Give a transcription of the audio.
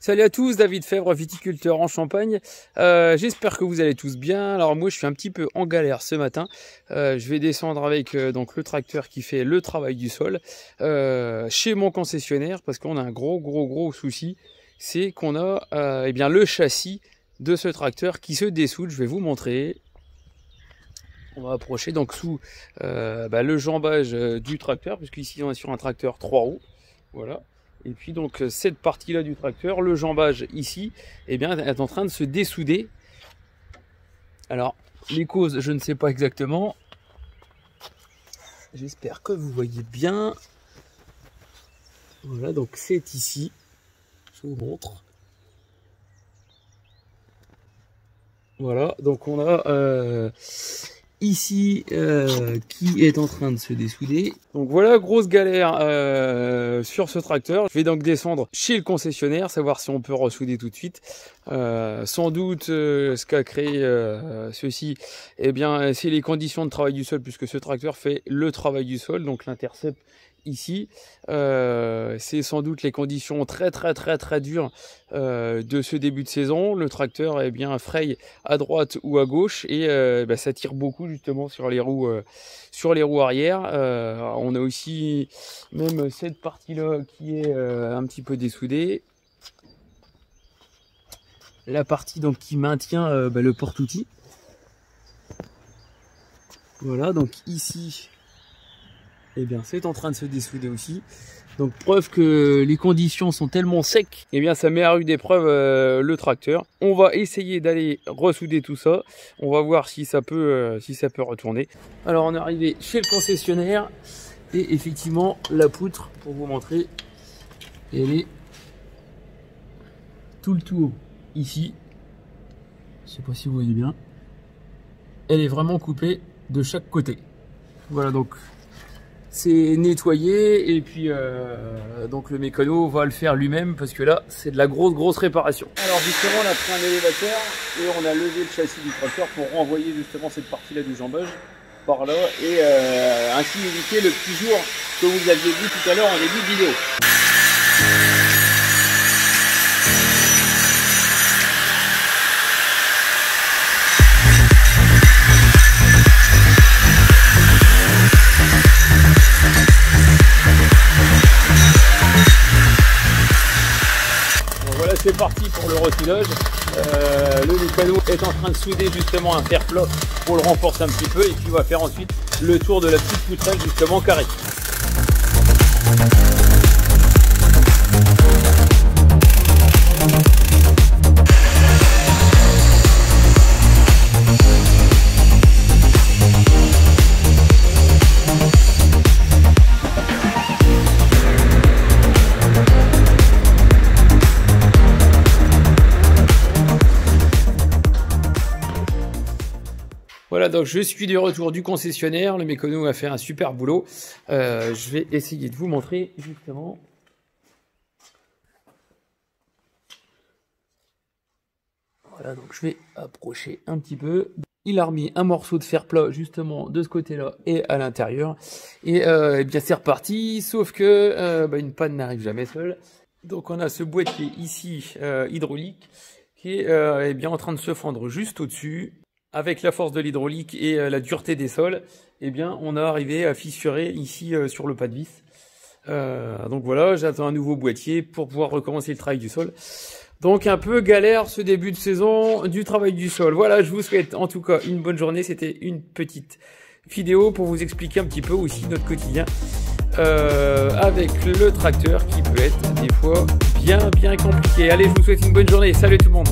Salut à tous, David Fèvre, viticulteur en Champagne. J'espère que vous allez tous bien. Alors moi je suis un petit peu en galère ce matin. Je vais descendre avec donc le tracteur qui fait le travail du sol chez mon concessionnaire parce qu'on a un gros souci. C'est qu'on a eh bien, le châssis de ce tracteur qui se dessoude. Je vais vous montrer. On va approcher donc sous le jambage du tracteur, puisqu'ici on est sur un tracteur 3 roues. Voilà. Et puis donc cette partie-là du tracteur, le jambage ici, eh bien, est en train de se dessouder. Alors, les causes, je ne sais pas exactement. J'espère que vous voyez bien. Voilà, donc c'est ici. Je vous montre. Voilà, donc on a ici qui est en train de se dessouder. Donc voilà, grosse galère sur ce tracteur. Je vais donc descendre chez le concessionnaire, savoir si on peut ressouder tout de suite. Sans doute ce qu'a créé ceci, eh bien c'est les conditions de travail du sol, puisque ce tracteur fait le travail du sol, donc l'intercept ici, c'est sans doute les conditions très dures de ce début de saison. Le tracteur est bien fraye à droite ou à gauche et ça tire beaucoup justement sur les roues arrière. On a aussi même cette partie là qui est un petit peu dessoudée, la partie donc qui maintient le porte-outil. Voilà, donc ici eh bien c'est en train de se dessouder aussi. Donc preuve que les conditions sont tellement secs, eh bien ça met à rude épreuve le tracteur. On va essayer d'aller ressouder tout ça. On va voir si ça peut retourner. Alors on est arrivé chez le concessionnaire et effectivement la poutre, pour vous montrer, elle est tout le tour ici. Je sais pas si vous voyez bien. Elle est vraiment coupée de chaque côté. Voilà, donc c'est nettoyé et puis donc le mécano va le faire lui-même parce que là c'est de la grosse réparation. Alors justement on a pris un élévateur et on a levé le châssis du tracteur pour renvoyer justement cette partie là du jambage par là et ainsi éviter le petit jour que vous aviez vu tout à l'heure en début de vidéo. C'est parti pour le ressoudage. Le mécano est en train de souder justement un fer plat pour le renforcer un petit peu et puis on va faire ensuite le tour de la petite poutrelle justement carrée. Voilà, donc je suis du retour du concessionnaire. Le mécano a fait un super boulot. Je vais essayer de vous montrer justement. Voilà, donc je vais approcher un petit peu. Il a remis un morceau de fer plat justement de ce côté-là et à l'intérieur. Et eh bien c'est reparti, sauf que une panne n'arrive jamais seule. Donc on a ce boîtier ici hydraulique qui est eh bien en train de se fendre juste au-dessus. Avec la force de l'hydraulique et la dureté des sols, eh bien, on a arrivé à fissurer ici sur le pas de vis. Donc voilà, j'attends un nouveau boîtier pour pouvoir recommencer le travail du sol. Donc un peu galère ce début de saison du travail du sol. Voilà, je vous souhaite en tout cas une bonne journée. C'était une petite vidéo pour vous expliquer un petit peu aussi notre quotidien avec le tracteur qui peut être des fois bien compliqué. Allez, je vous souhaite une bonne journée. Salut tout le monde.